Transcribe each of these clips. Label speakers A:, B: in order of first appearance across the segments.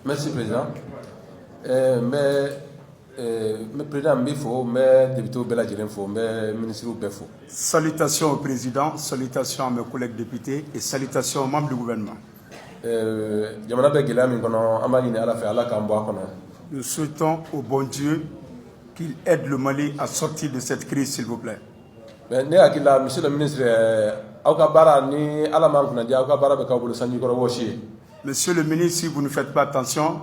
A: Merci, Président. Président Mbifo, mais député Beladjirenfo, mais ministre Befo.
B: Salutations au Président, salutations à mes collègues députés et salutations aux membres du gouvernement. Nous souhaitons au bon Dieu qu'il aide le Mali à sortir de cette crise, s'il vous plaît.
A: Monsieur le ministre,
B: Monsieur le ministre, si vous ne faites pas attention,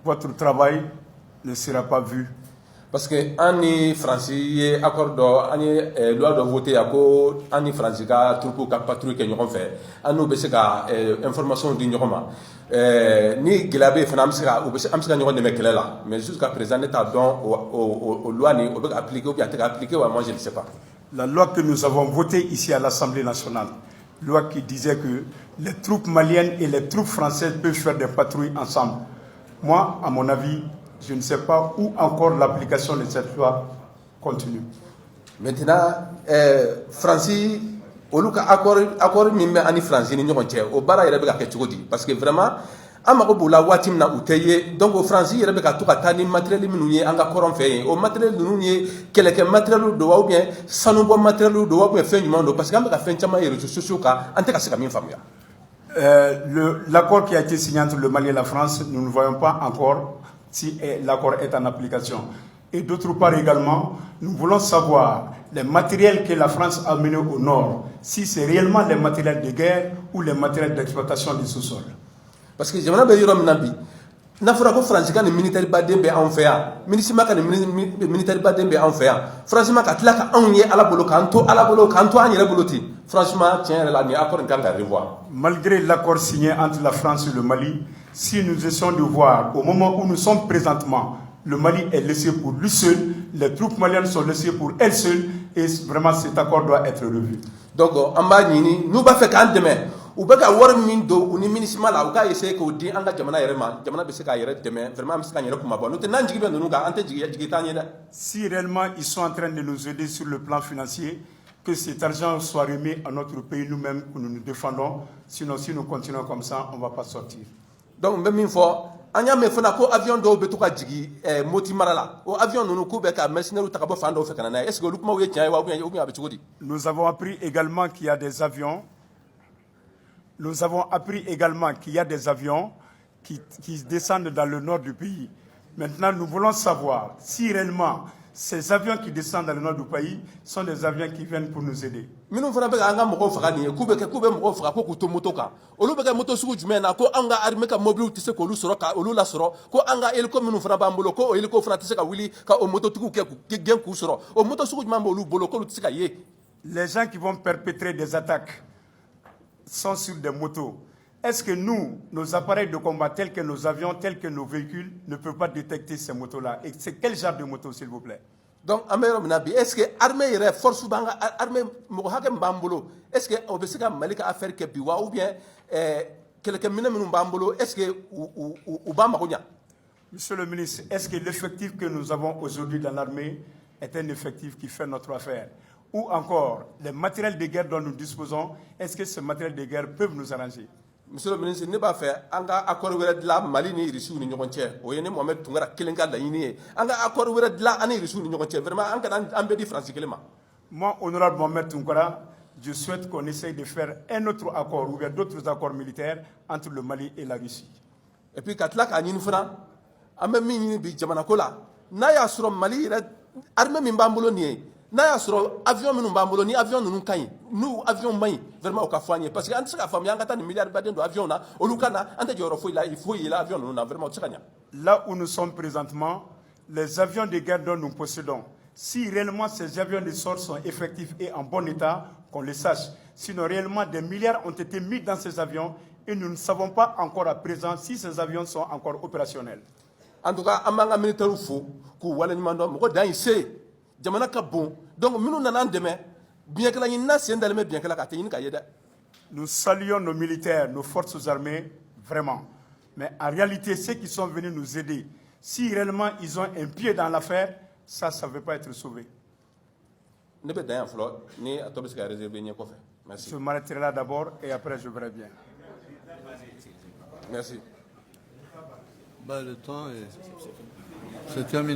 B: votre travail ne sera pas vu.
A: Parce que Annie Francis accord loi de voter à co Annie Francica truc ka patrouille que nous fait anu be se ka information di ñokoma ni gilabe fana am se ka ñokon de mekelela mais jusqu'à présent n'état don au loi ni obek appliquer ou bien appliquer ou moi je ne sais pas.
B: La loi que nous avons votée ici à l'Assemblée nationale, loi qui disait que les troupes maliennes et les troupes françaises peuvent faire des patrouilles ensemble. Moi, à mon avis, je ne sais pas où encore l'application de cette loi continue.
A: Maintenant, Francis, au lieu accord mimbe ani Francis ni ñokon au bara yere be ka ketchogodi parce que vraiment amako bula watim na uteye donc au Francis yere be ka to ka tani matériel minu ye anga koron fe au matériel nu ye keleke matériel do wa bien sanu bo matériel do wa bien fe ñuma do parce que amaka fe chama yere sociaux ka ante ka sika min famuya.
B: L'accord qui a été signé entre le Mali et la France, nous ne voyons pas encore si l'accord est en application. Et d'autre part également, nous voulons savoir les matériels que la France a menés au nord, si c'est réellement les matériels de guerre ou les matériels d'exploitation du sous-sol.
A: Parce que j'aimerais bien dire Nabi, n'affaire que France quand les militaires badembe en fait, ministre quand les militaires badembe en fait, franchement quand là quand on y est à la bolo canto on y est boloti, franchement tiens là ni accord quand à revoir.
B: Malgré l'accord signé entre la France et le Mali, si nous essayons de voir au moment où nous sommes présentement, le Mali est laissé pour lui seul, les troupes maliennes sont laissées pour elles seules, et vraiment cet accord doit être revu.
A: Donc, en bas, nous va faire quand demain, ou bien avoir mindo ou ni ministre là, ou essayer que dit anga jamana yerema, jamana bese ka yere demain, vraiment bese ka yere kuma bon. Nous tenons jigi ben nous ga ante jigi tanya.
B: Si réellement ils sont en train de nous aider sur le plan financier, que cet argent soit remis à notre pays nous-mêmes que nous nous défendons, sinon si nous continuons comme ça, on ne va pas sortir.
A: Donc, même une fois, anya me fana ko avion do be to ka jigi moti marala o avion no ko be ka mercenaire ta ka bo fando fe kana est-ce que lu kuma we tian wa ou bien be chogodi.
B: Nous avons appris également qu'il y a des avions. Nous avons appris également qu'il y a des avions qui descendent dans le nord du pays. Maintenant, nous voulons savoir si réellement ces avions qui descendent dans le nord du pays sont des avions qui viennent pour nous aider.
A: Nous faisons anga moko fagani kube moko faga ko kuto motoka olu be ka moto sugu jumena ko anga arme ka mobile tise ko lu soro ka olu la soro ko anga el ko minu fana bambulo ko el ko fana tise ka wili ka o moto tugu ke gen ku soro o moto sugu jumamba olu bolo ko lu tise ka ye.
B: Les gens qui vont perpétrer des attaques sont sur des motos. Est-ce que nous, nos appareils de combat tels que nos avions, tels que nos véhicules, ne peuvent pas détecter ces motos-là? Et c'est quel genre de moto, s'il vous plaît?
A: Donc, est-ce que l'armée est force ou l'armée est-ce que on peut se malika affaire que biwa ou bien quelqu'un minimum bambolo est-ce que ou bamakonya?
B: Monsieur le ministre, est-ce que l'effectif que nous avons aujourd'hui dans l'armée est un effectif qui fait notre affaire? Ou encore, les matériels de guerre dont nous disposons, est-ce que ces matériels de guerre peuvent nous arranger?
A: Monsieur le ministre, ne pas faire anga accord de la Mali ni risu ni ñokonche o yene Mohamed Tungara kelenga la yini anga accord de la ani risu ni ñokonche vraiment anga ambe di France kelema.
B: Moi, honorable Mohamed Tungara, je souhaite qu'on essaye de faire un autre accord ou bien d'autres accords militaires entre le Mali et la Russie.
A: Et puis katla ka ñini fana ambe mi ñini bi jamana ko la na ya suro Mali armée min bambulo ni na ya soro avion minnu b'an bolo ni avion ninnu ka ɲi n'u avion man ɲi vraiment o ka fɔ an ye parce que an tɛ se k'a faamuya an ka taa nin miliyari baden don avion na olu ka na an tɛ jɔyɔrɔ foyi la avion ninnu na vraiment o tɛ se ka ɲa.
B: Là où nous sommes présentement, les avions de guerre dont nous possédons, si réellement ces avions de sort sont effectifs et en bon état, qu'on le sache. Sinon réellement des milliards ont été mis dans ces avions et nous ne savons pas encore à présent si ces avions sont encore opérationnels.
A: En tout cas an b'an ka militaires fo k'u waleɲuman dɔn mɔgɔ dan y'i se. Jamana ka bon donc minnu nana demain bien que la ñina sen dalme bien que la ka te ka yeda.
B: Nous saluons nos militaires, nos forces armées vraiment, mais en réalité ceux qui sont venus nous aider, si réellement ils ont un pied dans l'affaire, ça ne veut pas être sauvé.
A: Ne be dan flo ni atobis ka réserver ñe ko fait. Merci.
B: Je m'arrêterai là d'abord et après je verrai bien.
A: Merci.
C: Le temps est terminé.